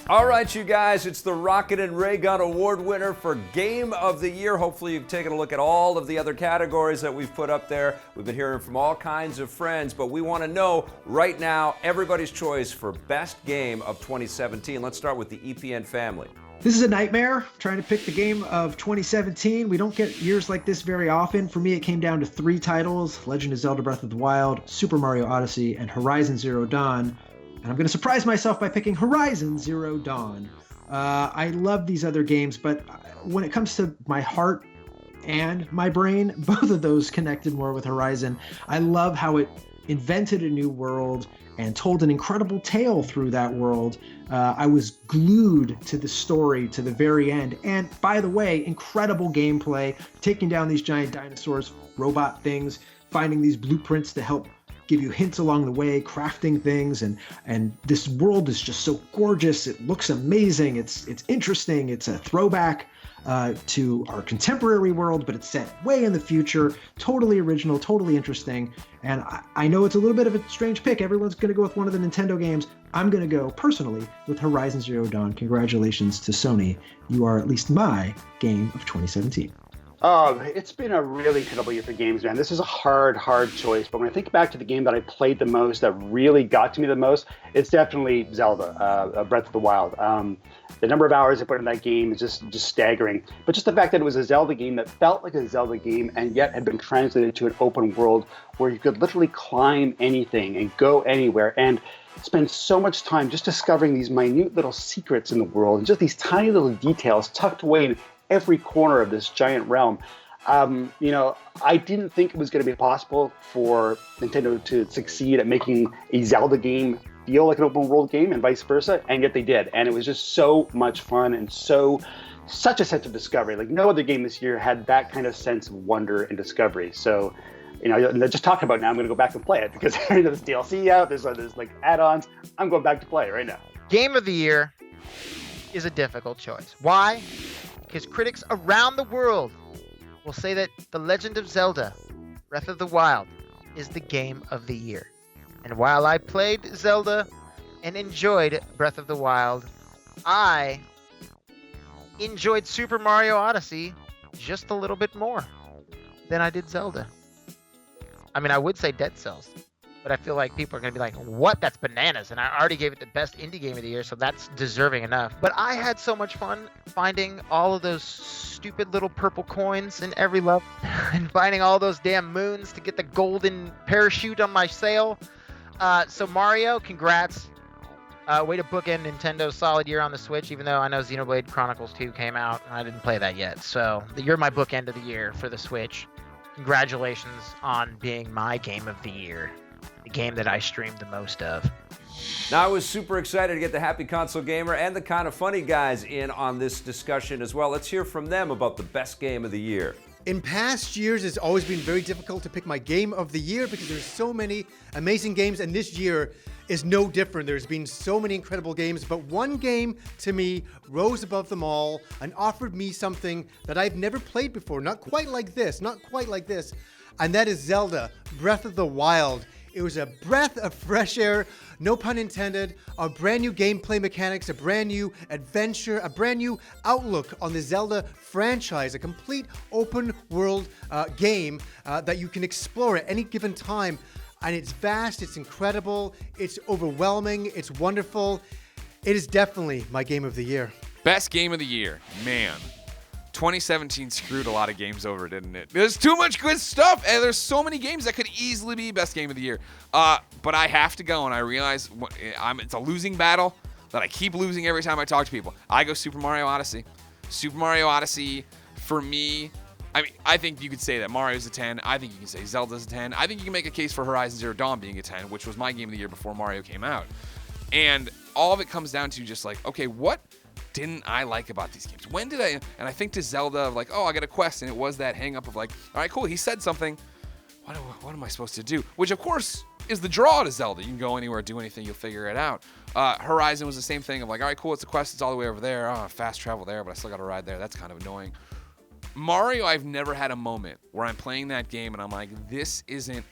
All right, you guys, it's the Rocket and Raygun Award winner for Game of the Year. Hopefully you've taken a look at all of the other categories that we've put up there. We've been hearing from all kinds of friends, but we want to know right now everybody's choice for Best Game of 2017. Let's start with the EPN family. This is a nightmare, trying to pick the game of 2017. We don't get years like this very often. For me, it came down to 3 titles: Legend of Zelda Breath of the Wild, Super Mario Odyssey, and Horizon Zero Dawn. And I'm going to surprise myself by picking Horizon Zero Dawn. I love these other games, but when it comes to my heart and my brain, both of those connected more with Horizon. I love how it invented a new world and told an incredible tale through that world. I was glued to the story to the very end. And by the way, incredible gameplay, taking down these giant dinosaurs, robot things, finding these blueprints to help give you hints along the way, crafting things, and this world is just so gorgeous. It looks amazing. It's interesting. It's a throwback to our contemporary world, but it's set way in the future. Totally original, totally interesting. And I know it's a little bit of a strange pick. Everyone's going to go with one of the Nintendo games. I'm going to go personally with Horizon Zero Dawn. Congratulations to Sony. You are at least my game of 2017. It's been a really incredible year for games, man. This is a hard choice. But when I think back to the game that I played the most, that really got to me the most, it's definitely Zelda, Breath of the Wild. The number of hours I put in that game is just staggering. But just the fact that it was a Zelda game that felt like a Zelda game and yet had been translated to an open world where you could literally climb anything and go anywhere and spend so much time just discovering these minute little secrets in the world and just these tiny little details tucked away in every corner of this giant realm. I didn't think it was going to be possible for Nintendo to succeed at making a Zelda game feel like an open world game and vice versa, and yet they did. And it was just so much fun and such a sense of discovery. Like no other game this year had that kind of sense of wonder and discovery. So, just talking about it now, I'm going to go back and play it because there's DLC out, there's like add-ons. I'm going back to play it right now. Game of the Year is a difficult choice. Why? Because critics around the world will say that The Legend of Zelda Breath of the Wild is the game of the year. And while I played Zelda and enjoyed Breath of the Wild, I enjoyed Super Mario Odyssey just a little bit more than I did Zelda. I mean, I would say Dead Cells, but I feel like people are going to be like, what? That's bananas. And I already gave it the best indie game of the year, so that's deserving enough. But I had so much fun finding all of those stupid little purple coins in every level and finding all those damn moons to get the golden parachute on my sail. So Mario, congrats. Way to bookend Nintendo's solid year on the Switch, even though I know Xenoblade Chronicles 2 came out and I didn't play that yet. So you're my bookend of the year for the Switch. Congratulations on being my game of the year. The game that I streamed the most of. Now, I was super excited to get the Happy Console Gamer and the Kinda Funny guys in on this discussion as well. Let's hear from them about the best game of the year. In past years, it's always been very difficult to pick my game of the year because there's so many amazing games, and this year is no different. There's been so many incredible games, but one game to me rose above them all and offered me something that I've never played before. Not quite like this, and that is Zelda Breath of the Wild. It was a breath of fresh air, no pun intended, a brand new gameplay mechanics, a brand new adventure, a brand new outlook on the Zelda franchise, a complete open world game that you can explore at any given time. And it's vast, it's incredible, it's overwhelming, it's wonderful. It is definitely my game of the year. Best game of the year, man. 2017 screwed a lot of games over, didn't it? There's too much good stuff, and there's so many games that could easily be best game of the year. But I have to go, and I realize it's a losing battle that I keep losing every time I talk to people. I go Super Mario Odyssey. Super Mario Odyssey, for me, I mean, I think you could say that Mario's a 10. I think you can say Zelda's a 10. I think you can make a case for Horizon Zero Dawn being a 10, which was my game of the year before Mario came out. And all of it comes down to just like, okay, what didn't I like about these games? When did I? And I think to Zelda of like, oh, I got a quest, and it was that hang up of like, all right, cool, he said something. What am I supposed to do? Which of course is the draw to Zelda. You can go anywhere, do anything, you'll figure it out. Horizon was the same thing of like, all right, cool, it's a quest, it's all the way over there. Oh, fast travel there, but I still got to ride there. That's kind of annoying. Mario, I've never had a moment where I'm playing that game and I'm like, this isn't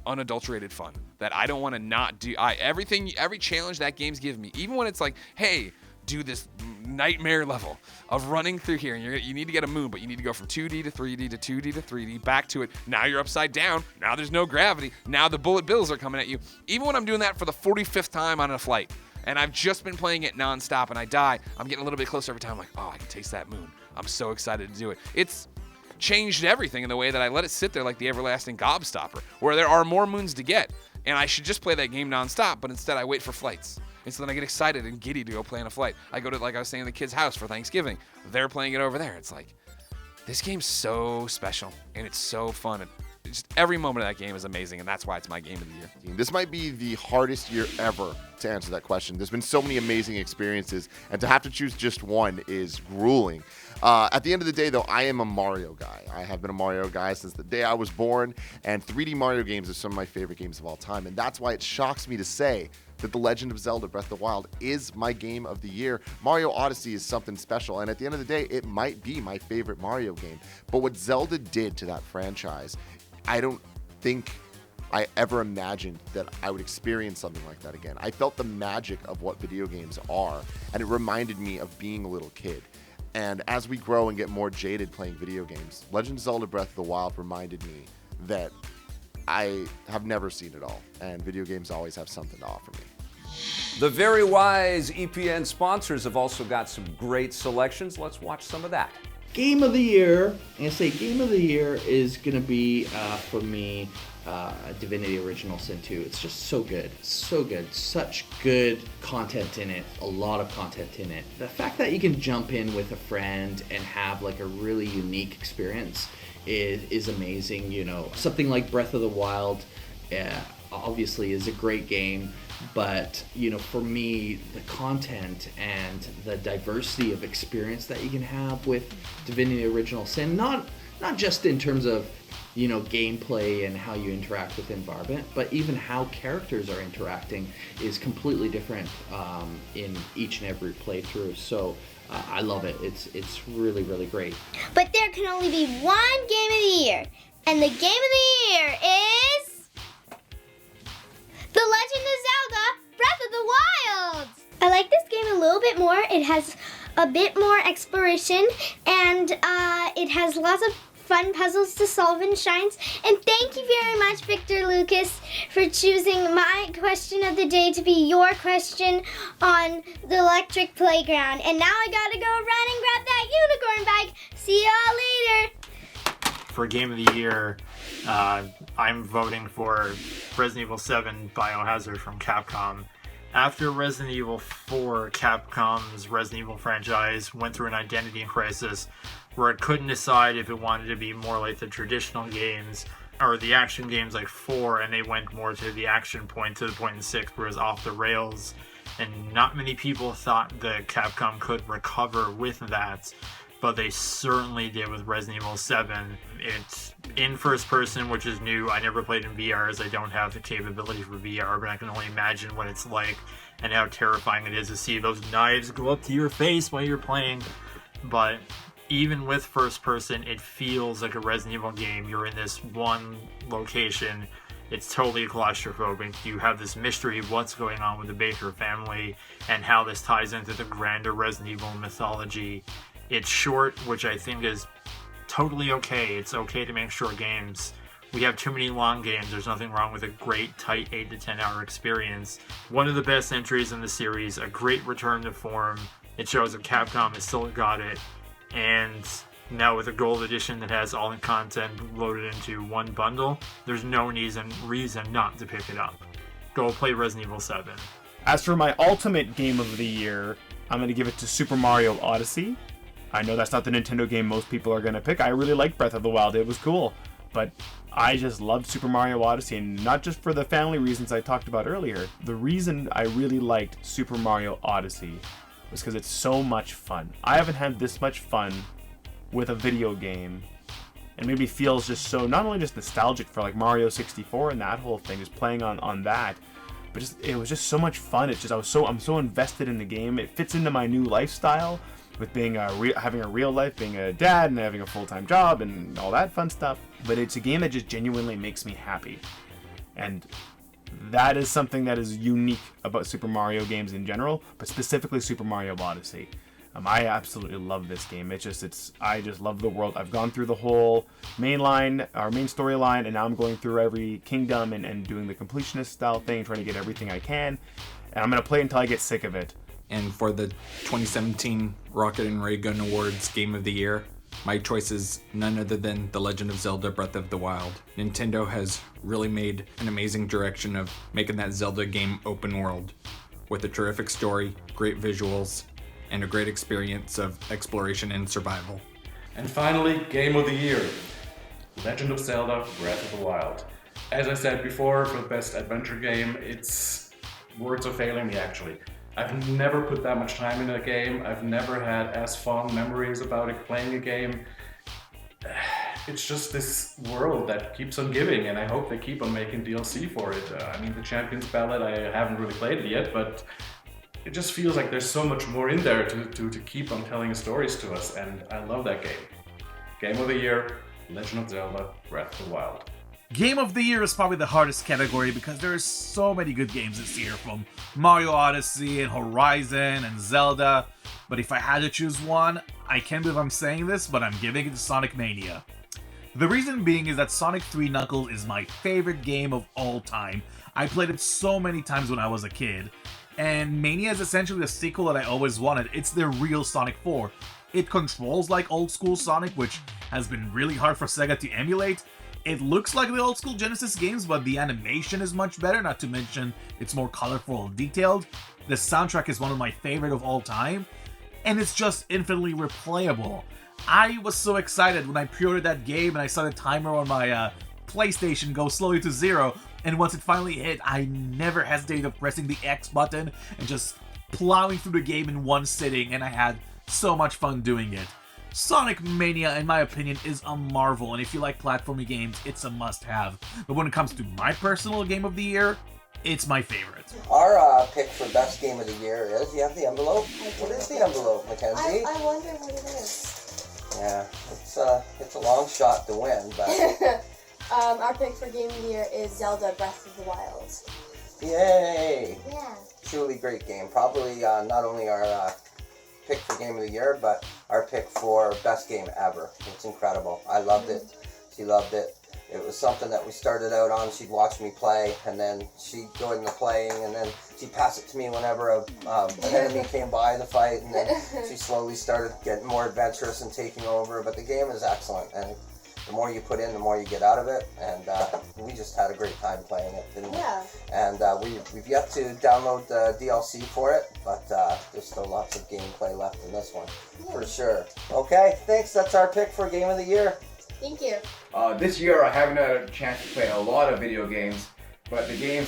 unadulterated fun. That I don't want to not do. Every challenge that game's given me, even when it's like, hey, do this nightmare level of running through here, and you need to get a moon, but you need to go from 2D to 3D to 2D to 3D, back to it. Now you're upside down. Now there's no gravity. Now the bullet bills are coming at you. Even when I'm doing that for the 45th time on a flight, and I've just been playing it nonstop and I die, I'm getting a little bit closer every time. I'm like, oh, I can taste that moon. I'm so excited to do it. It's changed everything in the way that I let it sit there like the everlasting gobstopper, where there are more moons to get, and I should just play that game nonstop, but instead I wait for flights. And so then I get excited and giddy to go play on a flight. I go to, like I was saying, the kid's house for Thanksgiving. They're playing it over there. It's like, this game's so special, and it's so fun. And just every moment of that game is amazing, and that's why it's my game of the year. This might be the hardest year ever to answer that question. There's been so many amazing experiences, and to have to choose just one is grueling. At the end of the day, though, I am a Mario guy. I have been a Mario guy since the day I was born, and 3D Mario games are some of my favorite games of all time, and that's why it shocks me to say that The Legend of Zelda Breath of the Wild is my game of the year. Mario Odyssey is something special, and at the end of the day, it might be my favorite Mario game. But what Zelda did to that franchise, I don't think I ever imagined that I would experience something like that again. I felt the magic of what video games are, and it reminded me of being a little kid. And as we grow and get more jaded playing video games, Legend of Zelda Breath of the Wild reminded me that I have never seen it all, and video games always have something to offer me. The very wise EPN sponsors have also got some great selections. Let's watch some of that. Game of the year, I'm going to say game of the year is going to be, for me, Divinity Original Sin 2. It's just so good, such good content in it, a lot of content in it. The fact that you can jump in with a friend and have like a really unique experience is amazing. You know, something like Breath of the Wild obviously is a great game, but you know, for me, the content and the diversity of experience that you can have with Divinity Original Sin, not just in terms of, you know, gameplay and how you interact with the environment, but even how characters are interacting is completely different in each and every playthrough. So I love it. It's really, really great. But there can only be one game of the year, and the game of the year is The Legend of Zelda Breath of the Wild. I like this game a little bit more. It has a bit more exploration, and it has lots of fun puzzles to solve and shines. And thank you very much, Victor Lucas, for choosing my question of the day to be your question on the electric playground. And now I gotta go run and grab that unicorn bike. See y'all later. For Game of the Year, I'm voting for Resident Evil 7 Biohazard from Capcom. After Resident Evil 4, Capcom's Resident Evil franchise went through an identity crisis where it couldn't decide if it wanted to be more like the traditional games or the action games like 4, and they went more to the action point, to the point in 6 where it was off the rails, and not many people thought that Capcom could recover with that, but they certainly did with Resident Evil 7. It's in first person, which is new. I never played in VR as I don't have the capability for VR, but I can only imagine what it's like and how terrifying it is to see those knives go up to your face while you're playing. But even with first person, it feels like a Resident Evil game. You're in this one location. It's totally claustrophobic. You have this mystery of what's going on with the Baker family and how this ties into the grander Resident Evil mythology. It's short, which I think is totally okay. It's okay to make short games. We have too many long games. There's nothing wrong with a great, tight 8 to 10 hour experience. One of the best entries in the series, a great return to form. It shows that Capcom has still got it. And now with a gold edition that has all the content loaded into one bundle, there's no reason not to pick it up. Go play Resident Evil 7. As for my ultimate game of the year, I'm going to give it to Super Mario Odyssey. I know that's not the Nintendo game most people are going to pick. I really liked Breath of the Wild. It was cool. But I just loved Super Mario Odyssey, and not just for the family reasons I talked about earlier. The reason I really liked Super Mario Odyssey was because it's so much fun. I haven't had this much fun with a video game, and maybe feels just so, not only just nostalgic for like Mario 64 and that whole thing, just playing on that, but just it was just so much fun. It's just I'm so invested in the game. It fits into my new lifestyle with being having a real life, being a dad and having a full-time job and all that fun stuff. But it's a game that just genuinely makes me happy. And That is something that is unique about Super Mario games in general, but specifically Super Mario Odyssey. I absolutely love this game. I just love the world. I've gone through the whole main storyline, and now I'm going through every kingdom and doing the completionist style thing, trying to get everything I can. And I'm going to play until I get sick of it. And for the 2017 Rocket and Raygun Awards Game of the Year, my choice is none other than The Legend of Zelda Breath of the Wild. Nintendo has really made an amazing direction of making that Zelda game open world, with a terrific story, great visuals, and a great experience of exploration and survival. And finally, Game of the Year, Legend of Zelda Breath of the Wild. As I said before, for the best adventure game, words are failing me actually. I've never put that much time into a game. I've never had as fond memories about it playing a game. It's just this world that keeps on giving, and I hope they keep on making DLC for it. The Champions Ballad, I haven't really played it yet, but it just feels like there's so much more in there to keep on telling stories to us, and I love that game. Game of the Year, Legend of Zelda Breath of the Wild. Game of the Year is probably the hardest category because there are so many good games this year, from Mario Odyssey and Horizon and Zelda. But if I had to choose one, I can't believe I'm saying this, but I'm giving it to Sonic Mania. The reason being is that Sonic 3 Knuckles is my favorite game of all time. I played it so many times when I was a kid. And Mania is essentially the sequel that I always wanted. It's the real Sonic 4. It controls like old school Sonic, which has been really hard for Sega to emulate. It looks like the old school Genesis games, but the animation is much better, not to mention it's more colorful and detailed. The soundtrack is one of my favorite of all time, and it's just infinitely replayable. I was so excited when I pre-ordered that game and I saw the timer on my PlayStation go slowly to 0, and once it finally hit, I never hesitated of pressing the X button and just plowing through the game in one sitting, and I had so much fun doing it. Sonic Mania, in my opinion, is a marvel, and if you like platforming games, it's a must-have. But when it comes to my personal Game of the Year, it's my favorite. Our pick for best game of the year is, you have the envelope? What is the envelope, Mackenzie? I wonder what it is. Yeah, it's a long shot to win, but... Our pick for Game of the Year is Zelda Breath of the Wild. Yay! Yeah. Truly great game. Probably not only our pick for Game of the Year, but our pick for best game ever. It's incredible. I loved it. She loved it. It was something that we started out on. She'd watch me play, and then she'd go into playing, and then she'd pass it to me whenever an enemy came by the fight, and then she slowly started getting more adventurous and taking over. But the game is excellent, and the more you put in, the more you get out of it, and we just had a great time playing it, didn't we? Yeah. And we've yet to download the DLC for it, but there's still lots of gameplay left in this one, for sure. Okay, thanks. That's our pick for Game of the Year. Thank you. This year I haven't had a chance to play a lot of video games, but the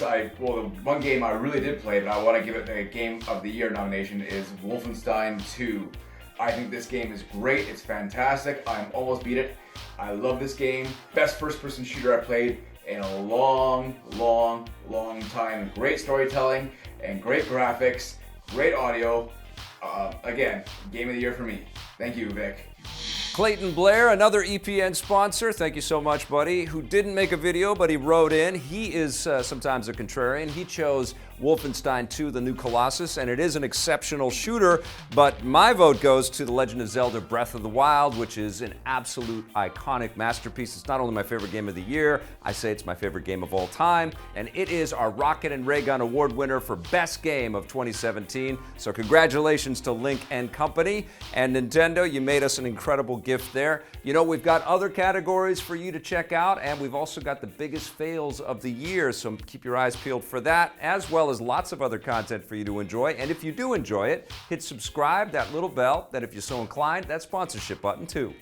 one game I really did play, and I want to give it the Game of the Year nomination, is Wolfenstein 2. I think this game is great. It's fantastic. I'm almost beat it. I love this game. Best first-person shooter I played in a long time. Great storytelling and great graphics, great audio. Again, Game of the Year for me. Thank you, Vic. Clayton Blair, another EPN sponsor, thank you so much, buddy, who didn't make a video, but he wrote in. He is sometimes a contrarian. He chose Wolfenstein 2, The New Colossus, and it is an exceptional shooter, but my vote goes to The Legend of Zelda Breath of the Wild, which is an absolute iconic masterpiece. It's not only my favorite game of the year, I say it's my favorite game of all time, and it is our Rocket and Raygun Award winner for Best Game of 2017. So congratulations to Link and Company, and Nintendo, you made us an incredible gift there. You know, we've got other categories for you to check out, and we've also got the biggest fails of the year, so keep your eyes peeled for that, as well as lots of other content for you to enjoy. And if you do enjoy it, hit subscribe, that little bell, that if you're so inclined, that sponsorship button too.